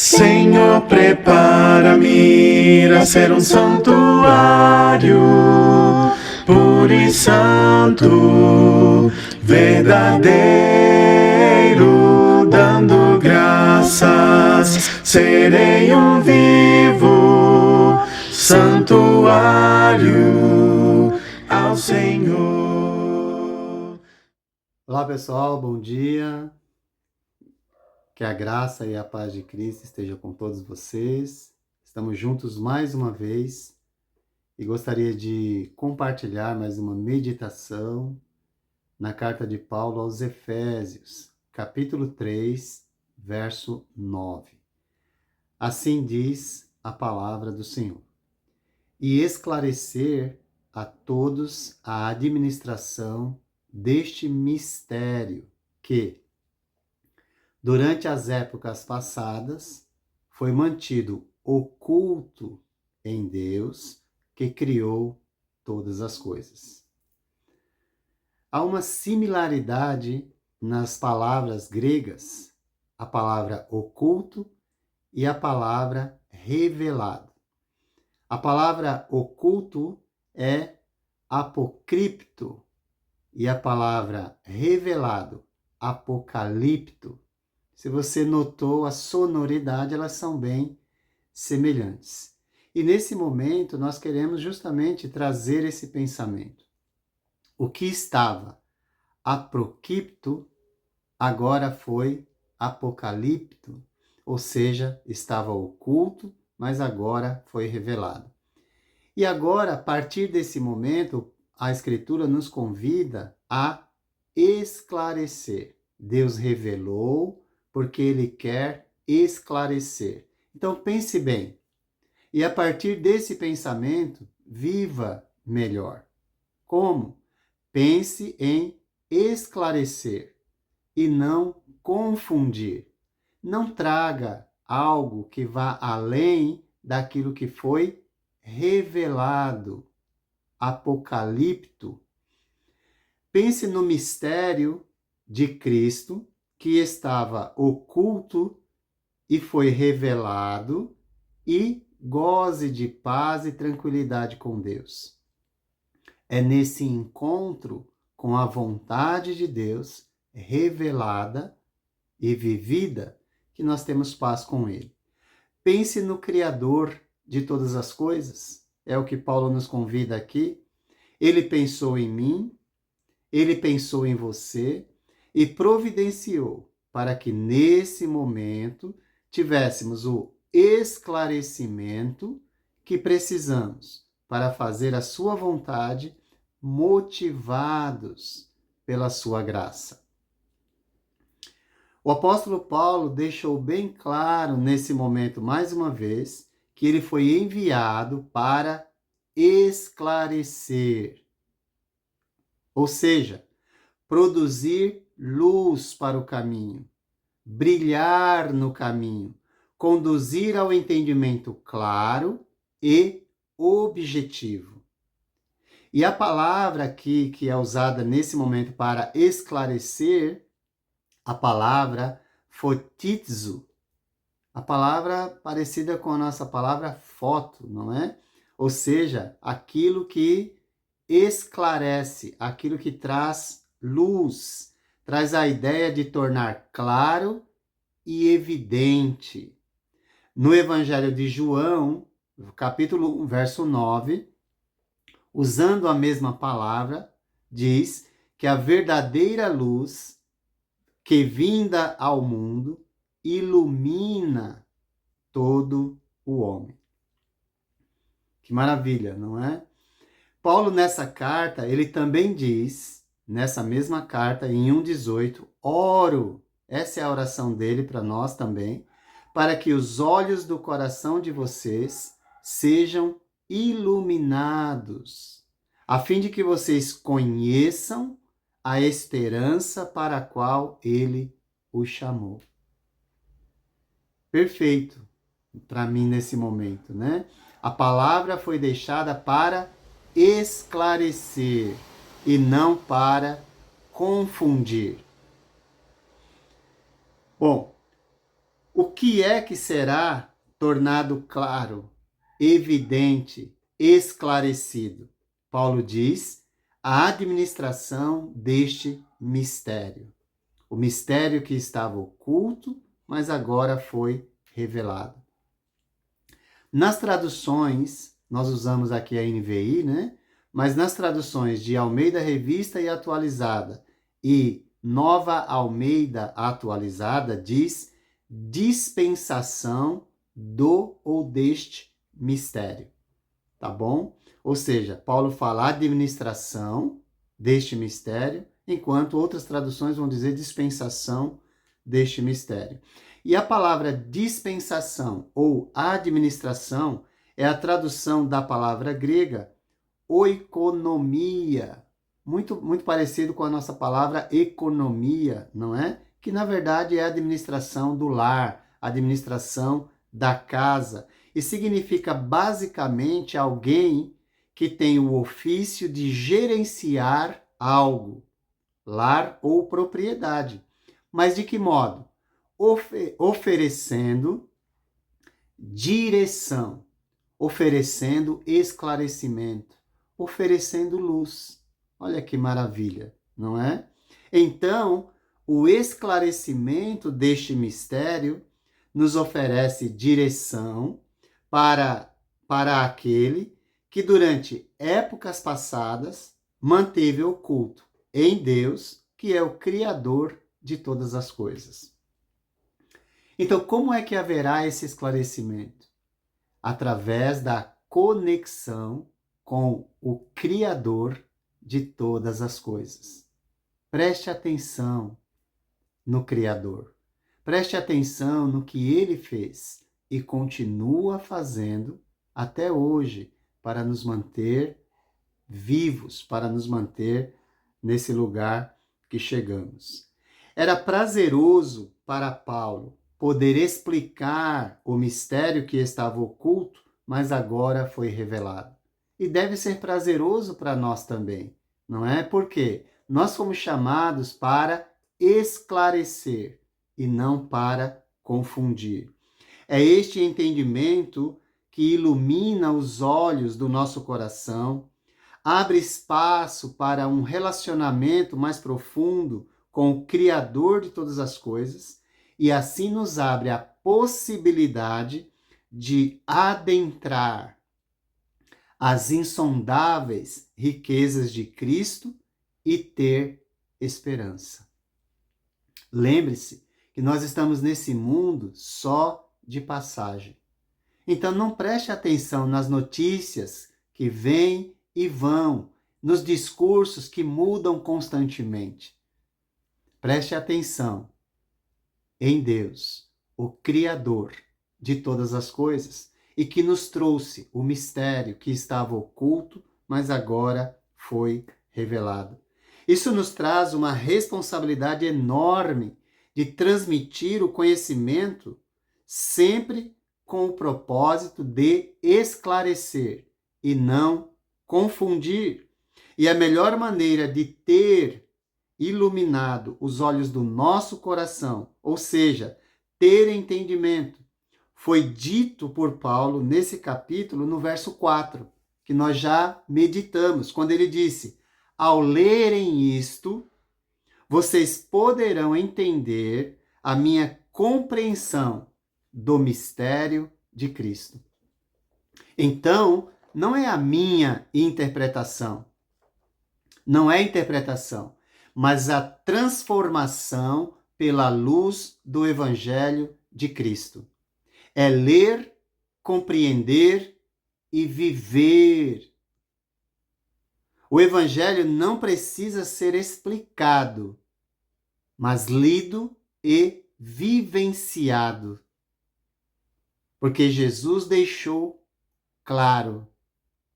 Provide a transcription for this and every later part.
Senhor, prepara-me a ser um santuário puro e santo, verdadeiro, dando graças. Serei um vivo santuário ao Senhor. Olá pessoal, bom dia. Que a graça e a paz de Cristo estejam com todos vocês. Estamos juntos mais uma vez e gostaria de compartilhar mais uma meditação na carta de Paulo aos Efésios, capítulo 3, verso 9. Assim diz a palavra do Senhor: e esclarecer a todos a administração deste mistério que, durante as épocas passadas, foi mantido oculto em Deus, que criou todas as coisas. Há uma similaridade nas palavras gregas, a palavra oculto e a palavra revelado. A palavra oculto é apocripto e a palavra revelado, apocalipto. Se você notou a sonoridade, elas são bem semelhantes. E nesse momento nós queremos justamente trazer esse pensamento. O que estava apocripto agora foi apocalipto, ou seja, estava oculto, mas agora foi revelado. E agora, a partir desse momento, a Escritura nos convida a esclarecer. Deus revelou porque Ele quer esclarecer. Então pense bem. E a partir desse pensamento, viva melhor. Como? Pense em esclarecer e não confundir. Não traga algo que vá além daquilo que foi revelado, apocalipto. Pense no mistério de Cristo que estava oculto e foi revelado, e goze de paz e tranquilidade com Deus. É nesse encontro com a vontade de Deus revelada e vivida que nós temos paz com Ele. Pense no Criador de todas as coisas, é o que Paulo nos convida aqui. Ele pensou em mim, ele pensou em você e providenciou para que nesse momento tivéssemos o esclarecimento que precisamos para fazer a sua vontade, motivados pela sua graça. O apóstolo Paulo deixou bem claro nesse momento, mais uma vez, que ele foi enviado para esclarecer, ou seja, produzir luz para o caminho, brilhar no caminho, conduzir ao entendimento claro e objetivo. E a palavra aqui que é usada nesse momento para esclarecer, a palavra fotizo, a palavra parecida com a nossa palavra foto, não é? Ou seja, aquilo que esclarece, aquilo que traz luz, traz a ideia de tornar claro e evidente. No Evangelho de João, capítulo 1, verso 9, usando a mesma palavra, diz que a verdadeira luz que vinda ao mundo ilumina todo o homem. Que maravilha, não é? Paulo, nessa carta, ele também diz, nessa mesma carta, em 1,18, oro, essa é a oração dele para nós também, para que os olhos do coração de vocês sejam iluminados, a fim de que vocês conheçam a esperança para a qual ele o chamou. Perfeito para mim nesse momento, né? A palavra foi deixada para esclarecer e não para confundir. Bom, O que é que será tornado claro, evidente, esclarecido? Paulo diz: a administração deste mistério. O mistério que estava oculto, mas agora foi revelado. Nas traduções, nós usamos aqui a NVI, né? Mas nas traduções de Almeida Revista e Atualizada e Nova Almeida Atualizada, diz dispensação do ou deste mistério, tá bom? Ou seja, Paulo fala administração deste mistério, enquanto outras traduções vão dizer dispensação deste mistério. E a palavra dispensação ou administração é a tradução da palavra grega oikonomia, muito parecido com a nossa palavra economia, não é? Que na verdade é a administração do lar, a administração da casa, e significa basicamente alguém que tem o ofício de gerenciar algo, lar ou propriedade. Mas de que modo? Oferecendo direção, oferecendo esclarecimento, oferecendo luz. Olha que maravilha, não é? Então, o esclarecimento deste mistério nos oferece direção para aquele que durante épocas passadas manteve oculto em Deus, que é o Criador de todas as coisas. Então, como é que haverá esse esclarecimento? Através da conexão com o Criador de todas as coisas. Preste atenção no Criador. Preste atenção no que ele fez e continua fazendo até hoje para nos manter vivos, para nos manter nesse lugar que chegamos. Era prazeroso para Paulo poder explicar o mistério que estava oculto, mas agora foi revelado. E deve ser prazeroso para nós também, não é? Porque nós fomos chamados para esclarecer e não para confundir. É este entendimento que ilumina os olhos do nosso coração, abre espaço para um relacionamento mais profundo com o Criador de todas as coisas e assim nos abre a possibilidade de adentrar as insondáveis riquezas de Cristo e ter esperança. Lembre-se que nós estamos nesse mundo só de passagem. Então não preste atenção nas notícias que vêm e vão, nos discursos que mudam constantemente. Preste atenção em Deus, o Criador de todas as coisas, e que nos trouxe o mistério que estava oculto, mas agora foi revelado. Isso nos traz uma responsabilidade enorme de transmitir o conhecimento sempre com o propósito de esclarecer e não confundir. E a melhor maneira de ter iluminado os olhos do nosso coração, ou seja, ter entendimento, foi dito por Paulo nesse capítulo, no verso 4, que nós já meditamos, quando ele disse: ao lerem isto, vocês poderão entender a minha compreensão do mistério de Cristo. Então, não é a minha interpretação, não é interpretação, mas a transformação pela luz do Evangelho de Cristo. É ler, compreender e viver. O Evangelho não precisa ser explicado, mas lido e vivenciado. Porque Jesus deixou claro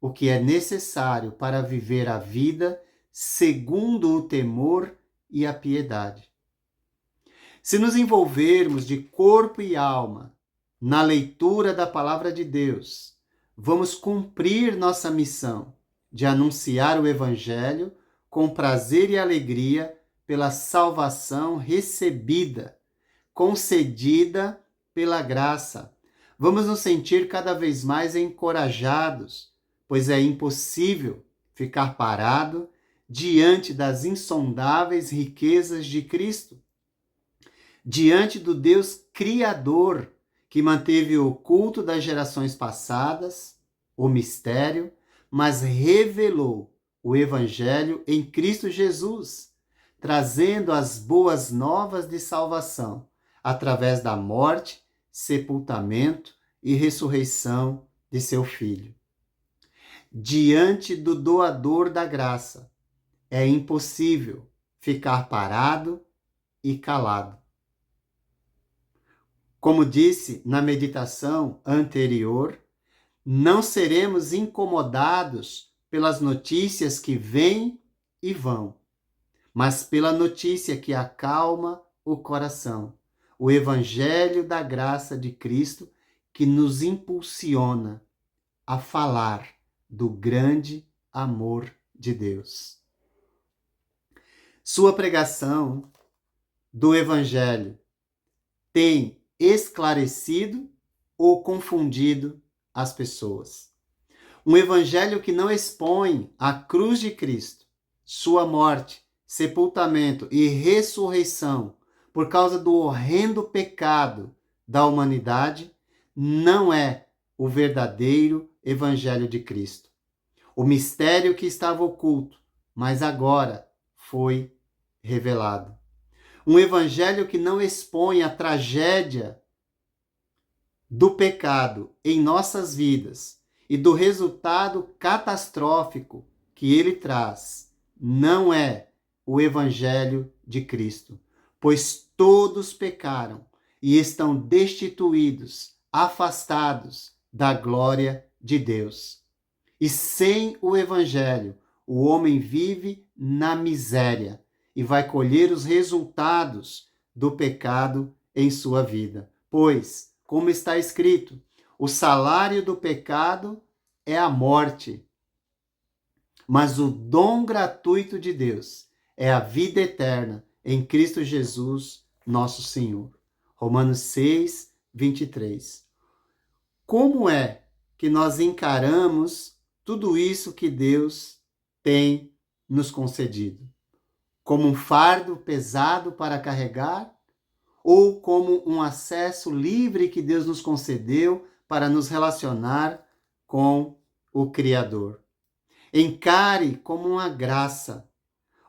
o que é necessário para viver a vida segundo o temor e a piedade. Se nos envolvermos de corpo e alma na leitura da palavra de Deus, vamos cumprir nossa missão de anunciar o Evangelho com prazer e alegria pela salvação recebida, concedida pela graça. Vamos nos sentir cada vez mais encorajados, pois é impossível ficar parado diante das insondáveis riquezas de Cristo, diante do Deus Criador, que manteve oculto das gerações passadas o mistério, mas revelou o Evangelho em Cristo Jesus, trazendo as boas novas de salvação através da morte, sepultamento e ressurreição de seu Filho. Diante do doador da graça, é impossível ficar parado e calado. Como disse na meditação anterior, não seremos incomodados pelas notícias que vêm e vão, mas pela notícia que acalma o coração, o Evangelho da graça de Cristo, que nos impulsiona a falar do grande amor de Deus. Sua pregação do Evangelho tem esclarecido ou confundido as pessoas. Um Evangelho que não expõe a cruz de Cristo, sua morte, sepultamento e ressurreição por causa do horrendo pecado da humanidade, não é o verdadeiro Evangelho de Cristo. O mistério que estava oculto, mas agora foi revelado. Um Evangelho que não expõe a tragédia do pecado em nossas vidas e do resultado catastrófico que ele traz, não é o Evangelho de Cristo, pois todos pecaram e estão destituídos, afastados da glória de Deus. E sem o Evangelho, o homem vive na miséria e vai colher os resultados do pecado em sua vida. Pois, como está escrito, o salário do pecado é a morte, mas o dom gratuito de Deus é a vida eterna em Cristo Jesus, nosso Senhor. Romanos 6, 23. Como é que nós encaramos tudo isso que Deus tem nos concedido? Como um fardo pesado para carregar? Ou como um acesso livre que Deus nos concedeu para nos relacionar com o Criador? Encare como uma graça,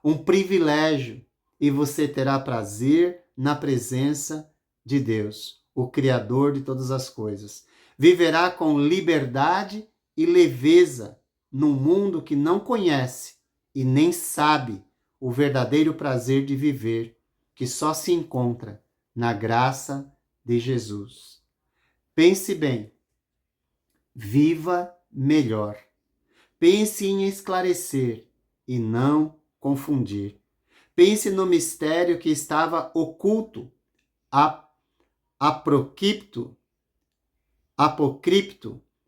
um privilégio, e você terá prazer na presença de Deus, o Criador de todas as coisas. Viverá com liberdade e leveza num mundo que não conhece e nem sabe o verdadeiro prazer de viver, que só se encontra na graça de Jesus. Pense bem, viva melhor. Pense em esclarecer e não confundir. Pense no mistério que estava oculto, apocripto,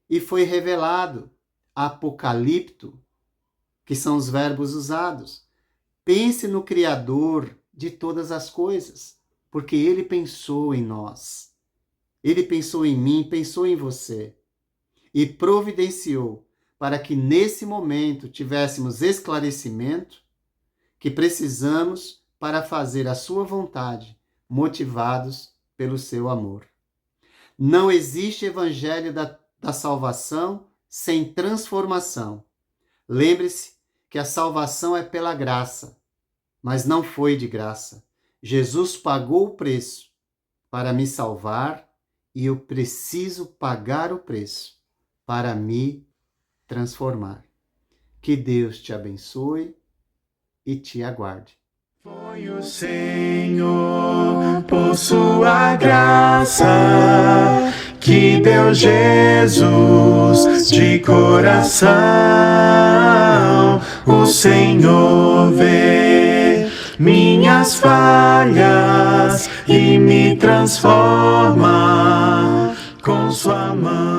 e foi revelado, apocalipto, que são os verbos usados. Pense no Criador de todas as coisas, porque Ele pensou em nós. Ele pensou em mim, pensou em você. E providenciou para que nesse momento tivéssemos esclarecimento que precisamos para fazer a sua vontade, motivados pelo seu amor. Não existe evangelho da salvação sem transformação. Lembre-se que a salvação é pela graça, mas não foi de graça. Jesus pagou o preço para me salvar e eu preciso pagar o preço para me transformar. Que Deus te abençoe e te aguarde. Foi o Senhor, por sua graça, que deu Jesus de coração. O Senhor vê minhas falhas e me transforma com sua mão.